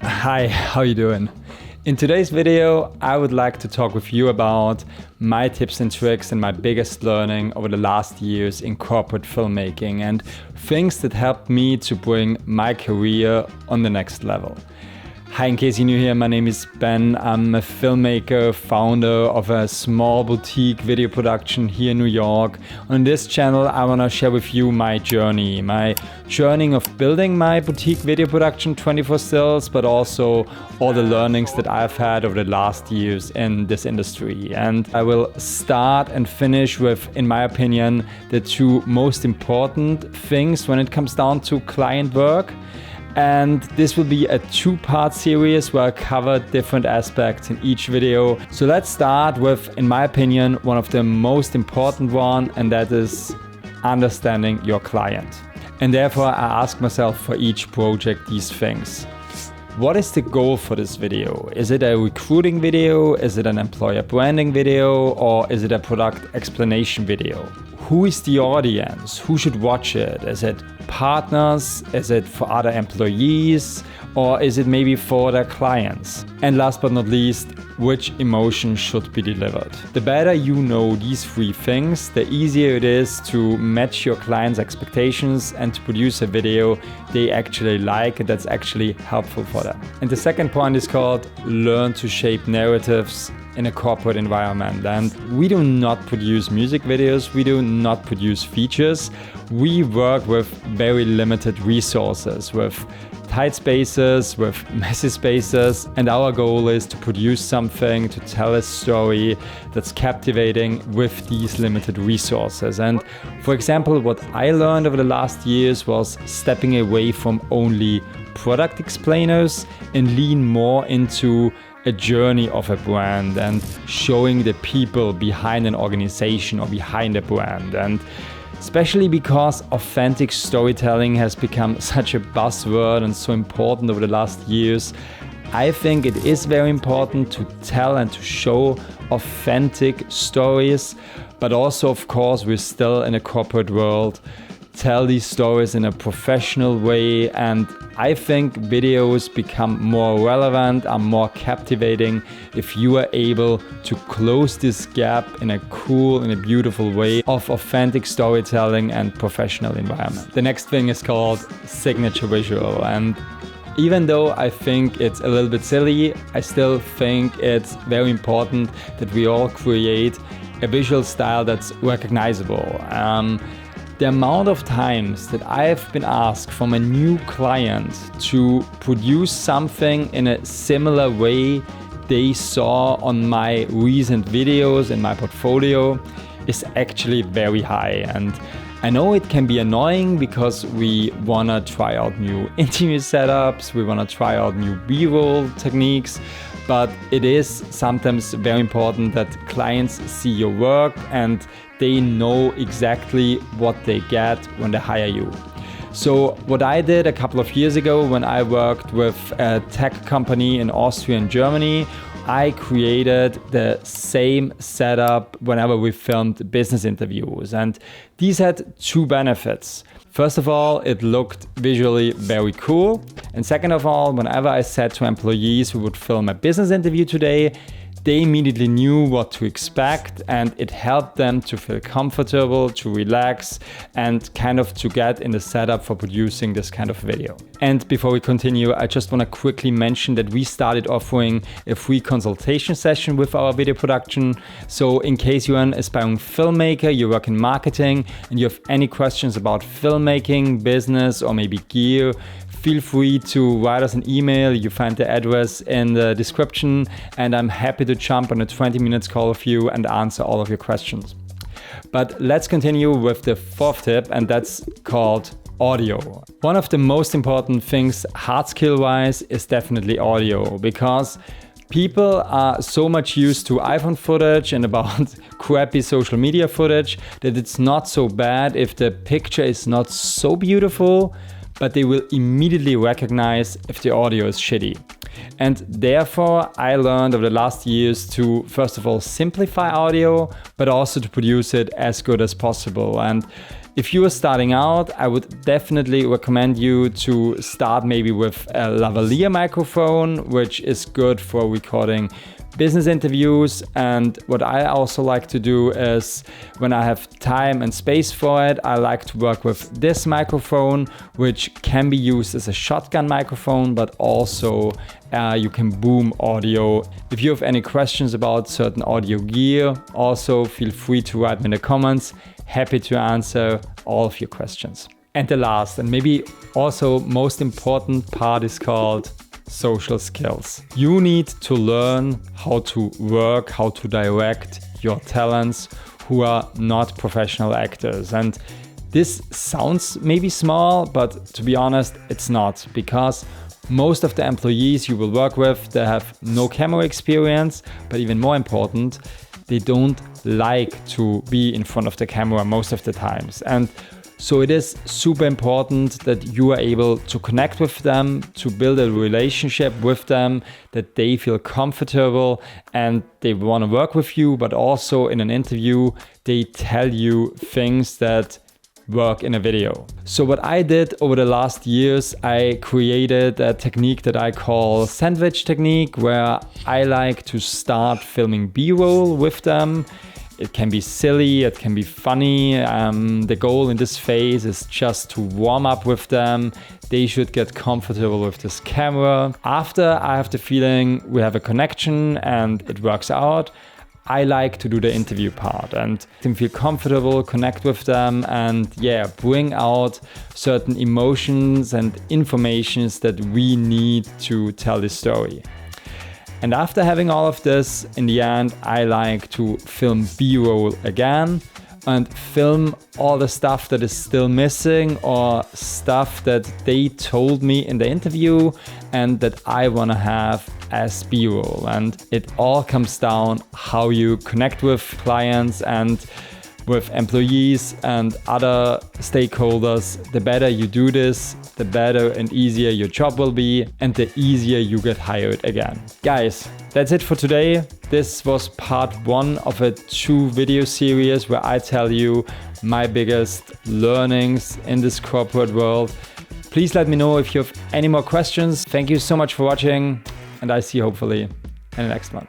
Hi, how you doing? In today's video, I would like to talk with you about my tips and tricks and my biggest learning over the last years in corporate filmmaking and things that helped me to bring my career on the next level. Hi, in case you're new here, my name is Ben. I'm a filmmaker, founder of a small boutique video production here in New York. On this channel, I want to share with you my journey of building my boutique video production 24 stills, but also all the learnings that I've had over the last years in this industry. And I will start and finish with, in my opinion, the two most important things when it comes down to client work. And this will be a two-part series where I cover different aspects in each video. So let's start with, in my opinion, one of the most important one, and that is understanding your client. And therefore I ask myself for each project these things. What is the goal for this video? Is it a recruiting video? Is it an employer branding video? Or is it a product explanation video? Who is the audience? Who should watch it? Is it partners? Is it for other employees? Or is it maybe for their clients? And last but not least, which emotion should be delivered? The better you know these three things, the easier it is to match your clients' expectations and to produce a video they actually like and that's actually helpful for them. And the second point is called learn to shape narratives in a corporate environment. And we do not produce music videos, we do not produce features. We work with very limited resources, with tight spaces, with messy spaces, and our goal is to produce something, to tell a story that's captivating with these limited resources. And for example, what I learned over the last years was stepping away from only product explainers and lean more into a journey of a brand and showing the people behind an organization or behind a brand. And especially because authentic storytelling has become such a buzzword and so important over the last years, I think it is very important to tell and to show authentic stories, but also, of course, we're still in a corporate world. Tell these stories in a professional way, and I think videos become more relevant, are more captivating if you are able to close this gap in a cool, in a beautiful way of authentic storytelling and professional environment. The next thing is called signature visual, and even though I think it's a little bit silly, I still think it's very important that we all create a visual style that's recognizable. The amount of times that I've been asked from a new client to produce something in a similar way they saw on my recent videos in my portfolio is actually very high. And I know it can be annoying because we want to try out new interview setups, we want to try out new B-roll techniques, but it is sometimes very important that clients see your work and they know exactly what they get when they hire you. So what I did a couple of years ago when I worked with a tech company in Austria and Germany, I created the same setup whenever we filmed business interviews. And these had two benefits. First of all, it looked visually very cool. And second of all, whenever I said to employees we would film a business interview today, they immediately knew what to expect, and it helped them to feel comfortable, to relax, and kind of to get in the setup for producing this kind of video. And before we continue, I just want to quickly mention that we started offering a free consultation session with our video production. So in case you're an aspiring filmmaker, you work in marketing, and you have any questions about filmmaking, business, or maybe gear, feel free to write us an email. You find the address in the description, and I'm happy to jump on a 20 minutes call with you and answer all of your questions. But let's continue with the fourth tip, and that's called audio. One of the most important things hard skill wise is definitely audio, because people are so much used to iPhone footage and about crappy social media footage that it's not so bad if the picture is not so beautiful, but they will immediately recognize if the audio is shitty. And therefore, I learned over the last years to, first of all, simplify audio, but also to produce it as good as possible. And If you are starting out, I would definitely recommend you to start maybe with a lavalier microphone, which is good for recording business interviews. And what I also like to do is, when I have time and space for it, I like to work with this microphone, which can be used as a shotgun microphone, but also you can boom audio. If you have any questions about certain audio gear, also feel free to write me in the comments. Happy to answer all of your questions. And the last and maybe also most important part is called social skills. You need to learn how to work, how to direct your talents who are not professional actors. And this sounds maybe small, but to be honest, it's not, because most of the employees you will work with, they have no camera experience, but even more important, they don't like to be in front of the camera most of the times. And so it is super important that you are able to connect with them, to build a relationship with them, that they feel comfortable and they want to work with you, but also in an interview, they tell you things that work in a video. So what I did over the last years, I created a technique that I call sandwich technique, where I like to start filming B-roll with them. It can be silly, it can be funny. The goal in this phase is just to warm up with them. They should get comfortable with this camera. After I have the feeling we have a connection and it works out, I like to do the interview part and feel comfortable, connect with them, and bring out certain emotions and informations that we need to tell the story. And after having all of this, in the end, I like to film B-roll again and film all the stuff that is still missing or stuff that they told me in the interview and that I want to have as B-roll. And it all comes down how you connect with clients and with employees and other stakeholders. The better you do this, the better and easier your job will be, and the easier you get hired again. Guys, that's it for today. This was part 1 of a 2 video series where I tell you my biggest learnings in this corporate world. Please let me know if you have any more questions. Thank you so much for watching, and I see you hopefully in the next one.